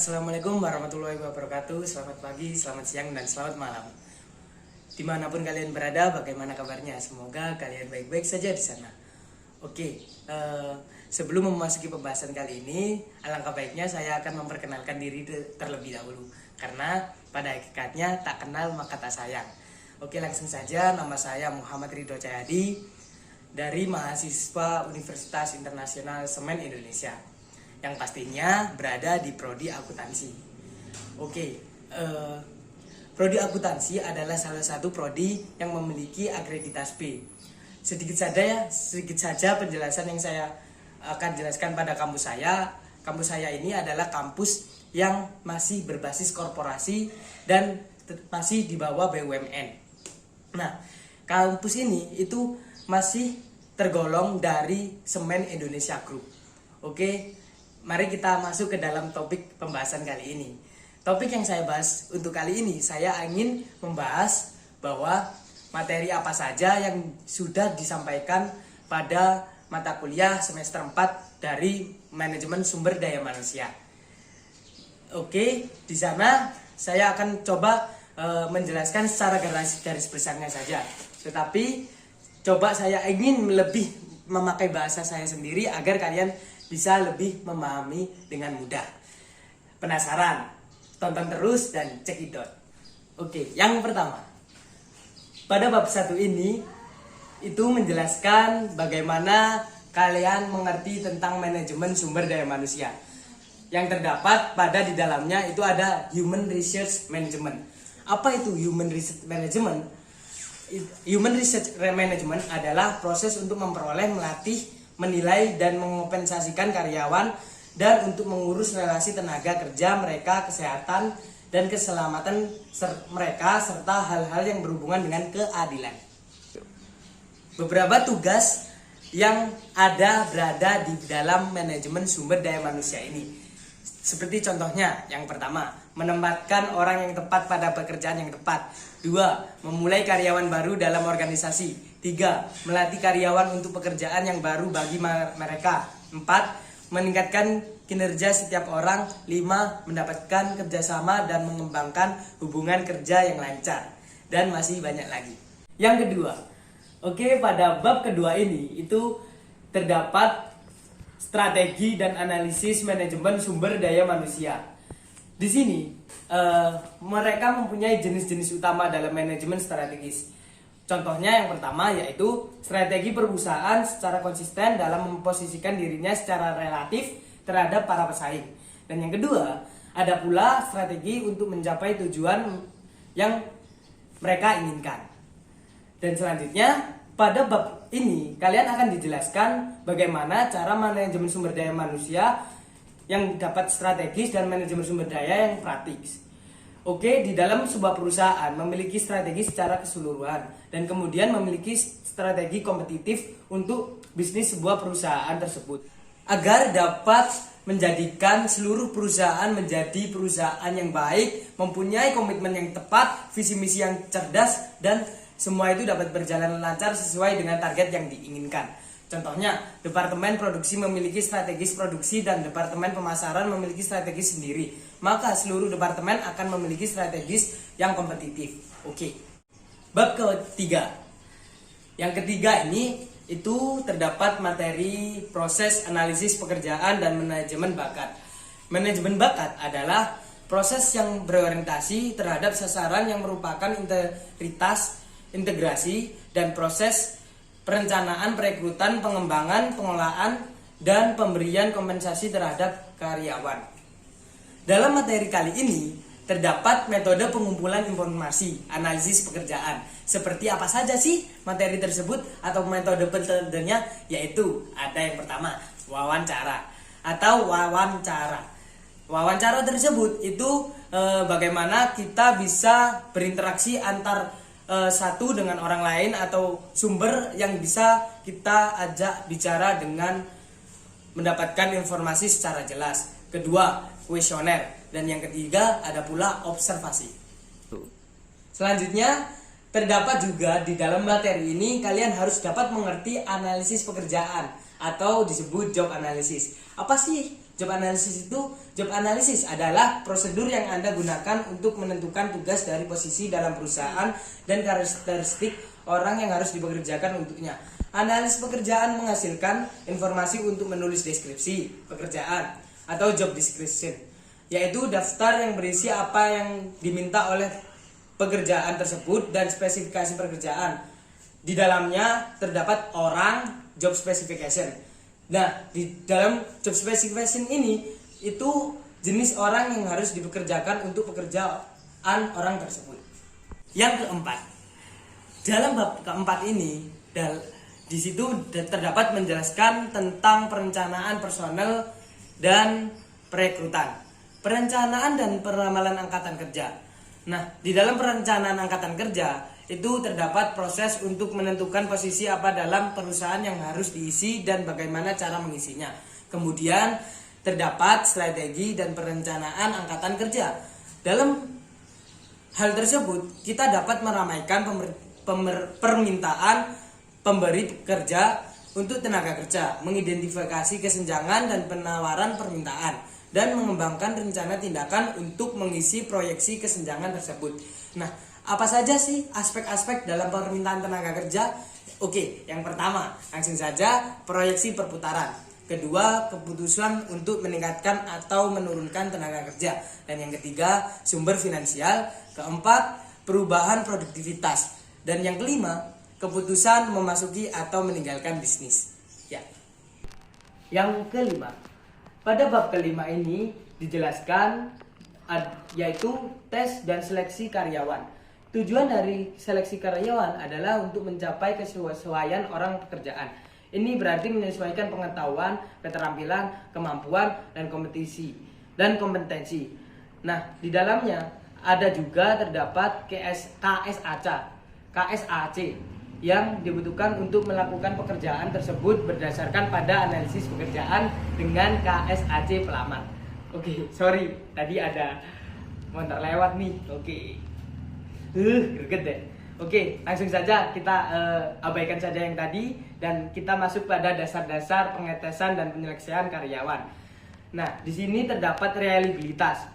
Assalamualaikum warahmatullahi wabarakatuh. Selamat pagi, selamat siang, dan selamat malam. Dimanapun kalian berada, bagaimana kabarnya? Semoga kalian baik-baik saja di sana. Oke, sebelum memasuki pembahasan kali ini, alangkah baiknya saya akan memperkenalkan diri terlebih dahulu. Karena pada hakikatnya tak kenal maka tak sayang. Oke, langsung saja. Nama saya Muhammad Ridho Cahyadi dari mahasiswa Universitas Internasional Semen Indonesia, yang pastinya berada di prodi akuntansi. Oke, prodi akuntansi adalah salah satu prodi yang memiliki akreditasi B. Sedikit saja penjelasan yang saya akan jelaskan pada kampus saya. Kampus saya ini adalah kampus yang masih berbasis korporasi dan masih di bawah BUMN. Nah, kampus ini itu masih tergolong dari Semen Indonesia Group. Oke, mari kita masuk ke dalam topik pembahasan kali ini. Topik yang saya bahas untuk kali ini, saya ingin membahas bahwa materi apa saja yang sudah disampaikan pada mata kuliah semester 4 dari Manajemen Sumber Daya Manusia. Oke, di sana saya akan coba menjelaskan secara garis besarnya saja. Tetapi coba saya ingin lebih memakai bahasa saya sendiri agar kalian bisa lebih memahami dengan mudah. Penasaran? Tonton terus dan cekidot. Oke, yang pertama. Pada bab 1 ini itu menjelaskan bagaimana kalian mengerti tentang manajemen sumber daya manusia. Yang terdapat pada di dalamnya itu ada Human Research Management. Apa itu Human Research Management? Human Research Management adalah proses untuk memperoleh, melatih, menilai dan mengompensasikan karyawan dan untuk mengurus relasi tenaga kerja mereka, kesehatan dan keselamatan mereka serta hal-hal yang berhubungan dengan keadilan. Beberapa tugas yang berada di dalam manajemen sumber daya manusia ini. Seperti contohnya, yang pertama, menempatkan orang yang tepat pada pekerjaan yang tepat. 2. Memulai karyawan baru dalam organisasi. 3. Melatih karyawan untuk pekerjaan yang baru bagi mereka. 4. Meningkatkan kinerja setiap orang. 5. Mendapatkan kerjasama dan mengembangkan hubungan kerja yang lancar. Dan masih banyak lagi. Yang kedua, pada bab kedua ini itu terdapat strategi dan analisis manajemen sumber daya manusia. Di sini mereka mempunyai jenis-jenis utama dalam manajemen strategis. Contohnya yang pertama yaitu strategi perusahaan secara konsisten dalam memposisikan dirinya secara relatif terhadap para pesaing. Dan yang kedua, ada pula strategi untuk mencapai tujuan yang mereka inginkan. Dan selanjutnya, pada bab ini kalian akan dijelaskan bagaimana cara manajemen sumber daya manusia yang dapat strategis dan manajemen sumber daya yang praktis. Di dalam sebuah perusahaan memiliki strategi secara keseluruhan dan kemudian memiliki strategi kompetitif untuk bisnis sebuah perusahaan tersebut agar dapat menjadikan seluruh perusahaan menjadi perusahaan yang baik, mempunyai komitmen yang tepat, visi misi yang cerdas, dan semua itu dapat berjalan lancar sesuai dengan target yang diinginkan. Contohnya, departemen produksi memiliki strategis produksi dan departemen pemasaran memiliki strategis sendiri. Maka seluruh departemen akan memiliki strategis yang kompetitif. Bab ketiga. Yang ketiga ini itu terdapat materi proses analisis pekerjaan dan manajemen bakat. Manajemen bakat adalah proses yang berorientasi terhadap sasaran yang merupakan integritas, integrasi, dan proses perencanaan, perekrutan, pengembangan, pengelolaan, dan pemberian kompensasi terhadap karyawan. Dalam materi kali ini, terdapat metode pengumpulan informasi, analisis pekerjaan. Seperti apa saja sih materi tersebut atau metodenya? Yaitu ada yang pertama, wawancara atau wawancara. Wawancara tersebut itu bagaimana kita bisa berinteraksi antar satu dengan orang lain atau sumber yang bisa kita ajak bicara dengan mendapatkan informasi secara jelas. Kedua, kuesioner. Dan yang ketiga, ada pula observasi. Selanjutnya, terdapat juga di dalam materi ini kalian harus dapat mengerti analisis pekerjaan atau disebut job analysis. Apa sih Job analisis adalah prosedur yang Anda gunakan untuk menentukan tugas dari posisi dalam perusahaan dan karakteristik orang yang harus dipekerjakan untuknya. Analis pekerjaan menghasilkan informasi untuk menulis deskripsi pekerjaan atau job description, yaitu daftar yang berisi apa yang diminta oleh pekerjaan tersebut dan spesifikasi pekerjaan. Di dalamnya terdapat orang job specification. Nah, di dalam job specification ini itu jenis orang yang harus dipekerjakan untuk pekerjaan orang tersebut. Yang keempat, dalam bab keempat ini di situ terdapat menjelaskan tentang perencanaan personel dan perekrutan, perencanaan dan peramalan angkatan kerja. Nah, di dalam perencanaan angkatan kerja itu terdapat proses untuk menentukan posisi apa dalam perusahaan yang harus diisi dan bagaimana cara mengisinya. Kemudian terdapat strategi dan perencanaan angkatan kerja. Dalam hal tersebut kita dapat meramaikan permintaan pemberi kerja untuk tenaga kerja, mengidentifikasi kesenjangan dan penawaran permintaan, dan mengembangkan rencana tindakan untuk mengisi proyeksi kesenjangan tersebut. Nah, apa saja sih aspek-aspek dalam permintaan tenaga kerja? Oke, yang pertama, langsung saja proyeksi perputaran. Kedua, keputusan untuk meningkatkan atau menurunkan tenaga kerja. Dan yang ketiga, sumber finansial. Keempat, perubahan produktivitas. Dan yang kelima, keputusan memasuki atau meninggalkan bisnis. Ya. Yang kelima, pada bab kelima ini dijelaskan yaitu tes dan seleksi karyawan. Tujuan dari seleksi karyawan adalah untuk mencapai kesesuaian orang pekerjaan. Ini berarti menyesuaikan pengetahuan, keterampilan, kemampuan, dan kompetensi. Nah, di dalamnya ada juga terdapat KSAC yang dibutuhkan untuk melakukan pekerjaan tersebut berdasarkan pada analisis pekerjaan dengan KSAC pelamar. Oke, sorry, tadi ada motor lewat nih. Greget deh. Oke, langsung saja kita abaikan saja yang tadi dan kita masuk pada dasar-dasar pengetesan dan penyeleksian karyawan. Nah, di sini terdapat reliabilitas.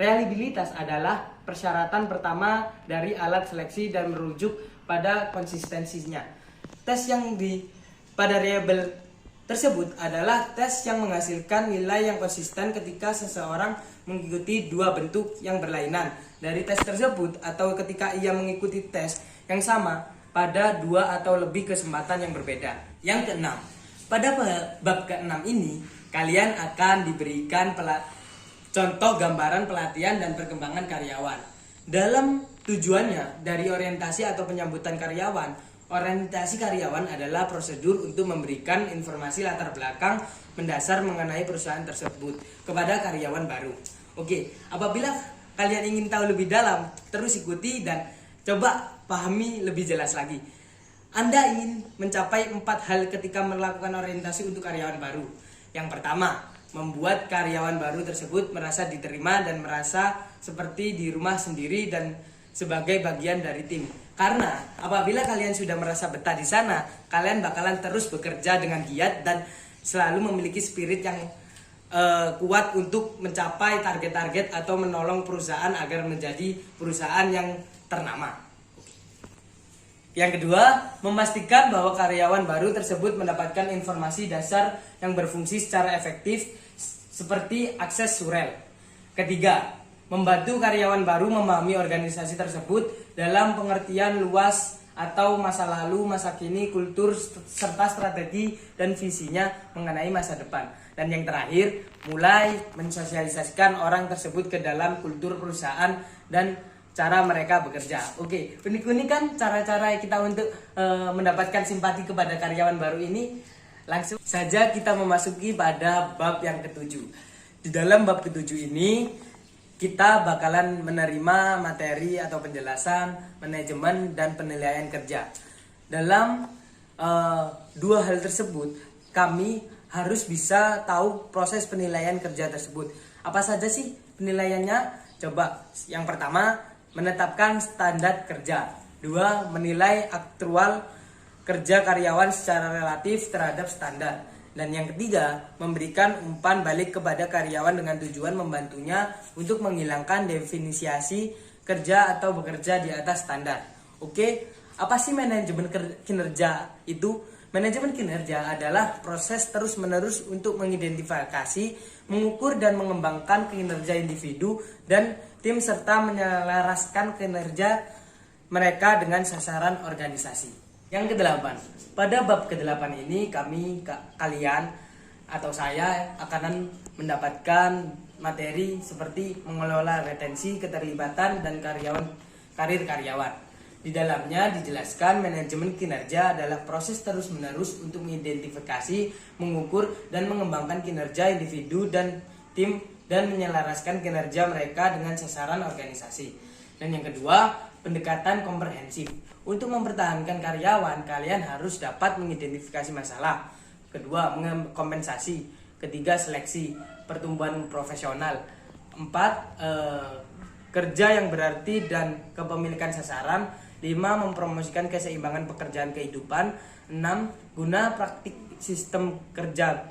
Reliabilitas adalah persyaratan pertama dari alat seleksi dan merujuk pada konsistensinya. Tes yang pada reliable tersebut adalah tes yang menghasilkan nilai yang konsisten ketika seseorang mengikuti dua bentuk yang berlainan dari tes tersebut atau ketika ia mengikuti tes yang sama pada dua atau lebih kesempatan yang berbeda. Yang keenam, pada bab keenam ini kalian akan diberikan contoh gambaran pelatihan dan perkembangan karyawan. Dalam tujuannya dari orientasi atau penyambutan karyawan, orientasi karyawan adalah prosedur untuk memberikan informasi latar belakang mendasar mengenai perusahaan tersebut kepada karyawan baru. Oke, apabila kalian ingin tahu lebih dalam, terus ikuti dan coba pahami lebih jelas lagi. Anda ingin mencapai 4 hal ketika melakukan orientasi untuk karyawan baru. Yang pertama, membuat karyawan baru tersebut merasa diterima dan merasa seperti di rumah sendiri dan sebagai bagian dari tim. Karena apabila kalian sudah merasa betah di sana, kalian bakalan terus bekerja dengan giat dan selalu memiliki spirit yang kuat untuk mencapai target-target atau menolong perusahaan agar menjadi perusahaan yang ternama. Yang kedua, memastikan bahwa karyawan baru tersebut mendapatkan informasi dasar yang berfungsi secara efektif seperti akses surel. Ketiga, membantu karyawan baru memahami organisasi tersebut dalam pengertian luas atau masa lalu, masa kini, kultur, serta strategi dan visinya mengenai masa depan. Dan yang terakhir, mulai mensosialisasikan orang tersebut ke dalam kultur perusahaan dan cara mereka bekerja. Oke, unik-unik kan cara-cara kita untuk mendapatkan simpati kepada karyawan baru ini. Langsung saja kita memasuki pada bab yang ketujuh. Di dalam bab ketujuh ini kita bakalan menerima materi atau penjelasan manajemen dan penilaian kerja. Dalam dua hal tersebut, kami harus bisa tahu proses penilaian kerja tersebut. Apa saja sih penilaiannya? Coba, yang pertama, menetapkan standar kerja. Dua, menilai aktual kerja karyawan secara relatif terhadap standar. Dan yang ketiga, memberikan umpan balik kepada karyawan dengan tujuan membantunya untuk menghilangkan definisiasi kerja atau bekerja di atas standar. Oke, apa sih manajemen kinerja itu? Manajemen kinerja adalah proses terus-menerus untuk mengidentifikasi, mengukur dan mengembangkan kinerja individu dan tim serta menyelaraskan kinerja mereka dengan sasaran organisasi. Yang kedelapan, pada bab kedelapan ini kalian atau saya akan mendapatkan materi seperti mengelola retensi, keterlibatan dan karir karyawan. Di dalamnya dijelaskan manajemen kinerja adalah proses terus-menerus untuk mengidentifikasi, mengukur dan mengembangkan kinerja individu dan tim dan menyelaraskan kinerja mereka dengan sasaran organisasi. Dan yang kedua, pendekatan komprehensif. Untuk mempertahankan karyawan, kalian harus dapat mengidentifikasi masalah. Kedua, kompensasi. Ketiga, seleksi, pertumbuhan profesional. Empat, kerja yang berarti dan kepemilikan sasaran. 5. Mempromosikan keseimbangan pekerjaan kehidupan. 6. Guna praktik sistem kerja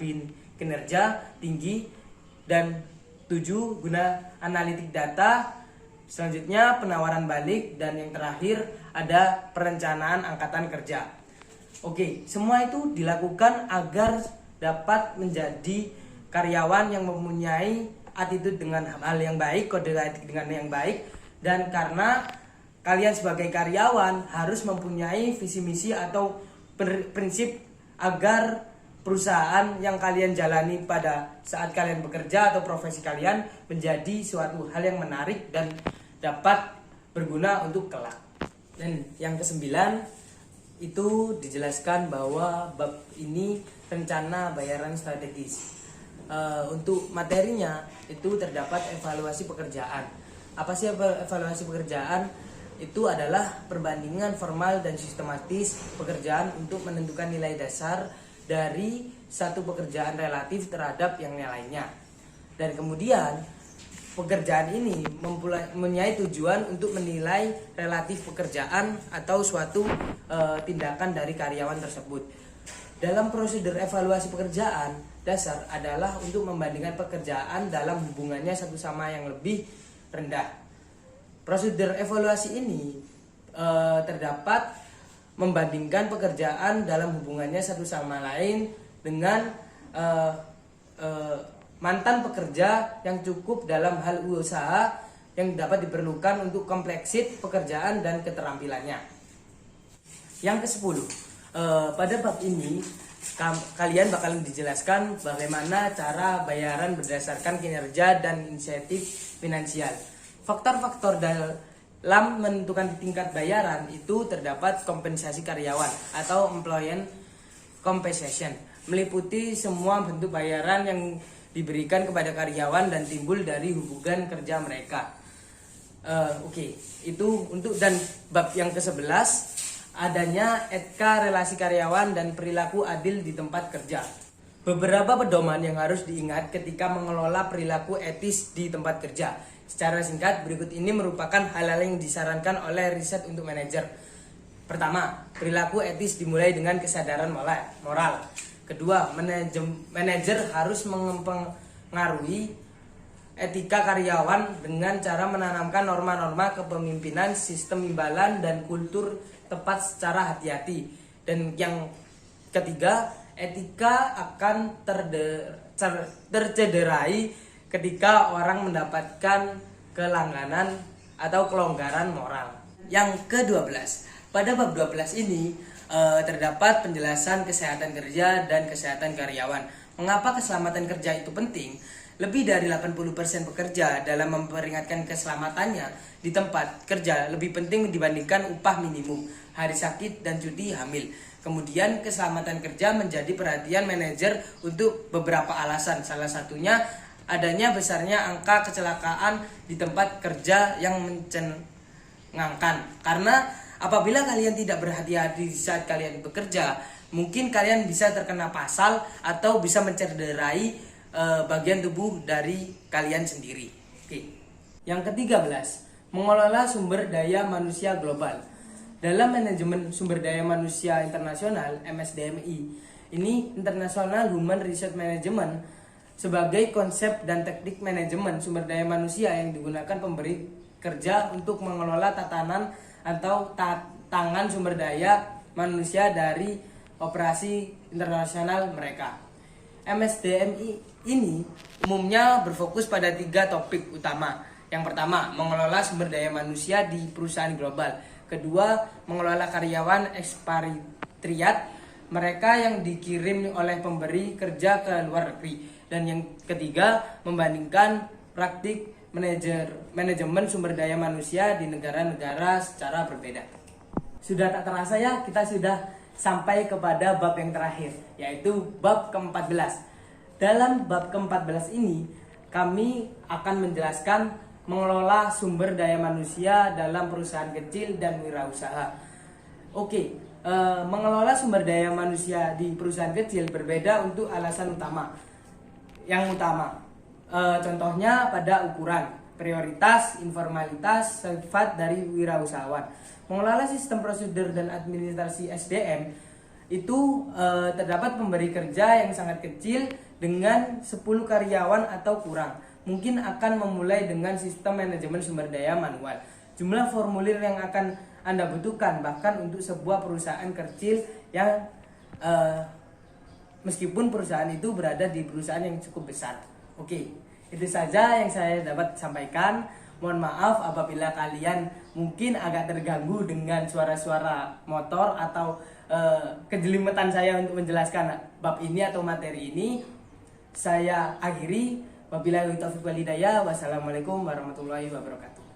kinerja tinggi. Dan 7. Guna analitik data. Selanjutnya penawaran balik. Dan yang terakhir ada perencanaan angkatan kerja. Oke, semua itu dilakukan agar dapat menjadi karyawan yang mempunyai attitude dengan hal yang baik, kode etik dengan yang baik. Dan karena kalian sebagai karyawan harus mempunyai visi misi atau prinsip agar perusahaan yang kalian jalani pada saat kalian bekerja atau profesi kalian menjadi suatu hal yang menarik dan dapat berguna untuk kelak. Dan yang kesembilan itu dijelaskan bahwa bab ini rencana bayaran strategis. Untuk materinya itu terdapat evaluasi pekerjaan. Apa sih evaluasi pekerjaan? Itu adalah perbandingan formal dan sistematis pekerjaan untuk menentukan nilai dasar dari satu pekerjaan relatif terhadap yang lainnya. Dan kemudian pekerjaan ini mempunyai tujuan untuk menilai relatif pekerjaan atau suatu tindakan dari karyawan tersebut. Dalam prosedur evaluasi pekerjaan, dasar adalah untuk membandingkan pekerjaan dalam hubungannya satu sama yang lebih rendah. Prosedur evaluasi ini terdapat membandingkan pekerjaan dalam hubungannya satu sama lain dengan mantan pekerja yang cukup dalam hal usaha yang dapat diperlukan untuk kompleksit pekerjaan dan keterampilannya. Yang ke-10, pada bab ini kalian bakalan dijelaskan bagaimana cara bayaran berdasarkan kinerja dan insentif finansial. Faktor-faktor dalam menentukan tingkat bayaran itu terdapat kompensasi karyawan atau employee compensation, meliputi semua bentuk bayaran yang diberikan kepada karyawan dan timbul dari hubungan kerja mereka. Itu untuk dan bab yang ke-11 adanya etika relasi karyawan dan perilaku adil di tempat kerja. Beberapa pedoman yang harus diingat ketika mengelola perilaku etis di tempat kerja. Secara singkat, berikut ini merupakan hal-hal yang disarankan oleh riset untuk manajer. Pertama, perilaku etis dimulai dengan kesadaran moral. Kedua, manajer harus mempengaruhi etika karyawan dengan cara menanamkan norma-norma kepemimpinan, sistem imbalan, dan kultur tepat secara hati-hati. Dan yang ketiga, etika akan tercederai ketika orang mendapatkan kelangganan atau kelonggaran moral. Yang ke-12, pada bab 12 ini terdapat penjelasan kesehatan kerja dan kesehatan karyawan. Mengapa keselamatan kerja itu penting? Lebih dari 80% pekerja dalam memperingatkan keselamatannya di tempat kerja lebih penting dibandingkan upah minimum, hari sakit, dan cuti hamil. Kemudian keselamatan kerja menjadi perhatian manajer untuk beberapa alasan. Salah satunya adanya besarnya angka kecelakaan di tempat kerja yang mencengangkan. Karena apabila kalian tidak berhati-hati saat kalian bekerja, mungkin kalian bisa terkena pasal atau bisa mencederai bagian tubuh dari kalian sendiri. Oke. Yang ke-13, mengelola sumber daya manusia global. Dalam manajemen sumber daya manusia internasional (MSDMI), Ini International Human Resource Management sebagai konsep dan teknik manajemen sumber daya manusia yang digunakan pemberi kerja untuk mengelola tatanan atau tangan sumber daya manusia dari operasi internasional mereka. MSDM ini umumnya berfokus pada 3 topik utama. Yang pertama, mengelola sumber daya manusia di perusahaan global. Kedua, mengelola karyawan ekspatriat, mereka yang dikirim oleh pemberi kerja ke luar negeri. Dan yang ketiga, membandingkan praktik manajemen sumber daya manusia di negara-negara secara berbeda. Sudah tak terasa ya, kita sudah sampai kepada bab yang terakhir, yaitu bab ke-14. Dalam bab ke-14 ini, kami akan menjelaskan mengelola sumber daya manusia dalam perusahaan kecil dan wirausaha. Oke. Mengelola sumber daya manusia di perusahaan kecil berbeda untuk alasan utama. Yang utama, contohnya pada ukuran, prioritas, informalitas, sifat dari wirausahawan. Mengelola sistem prosedur dan administrasi SDM itu terdapat pemberi kerja yang sangat kecil dengan 10 karyawan atau kurang. Mungkin akan memulai dengan sistem manajemen sumber daya manual. Jumlah formulir yang akan Anda butuhkan bahkan untuk sebuah perusahaan kecil yang meskipun perusahaan itu berada di perusahaan yang cukup besar. Oke, itu saja yang saya dapat sampaikan. Mohon maaf apabila kalian mungkin agak terganggu dengan suara-suara motor atau kejelimetan saya untuk menjelaskan bab ini atau materi ini. Saya akhiri. Wabillahi taufiq wal hidayah. Wassalamualaikum warahmatullahi wabarakatuh.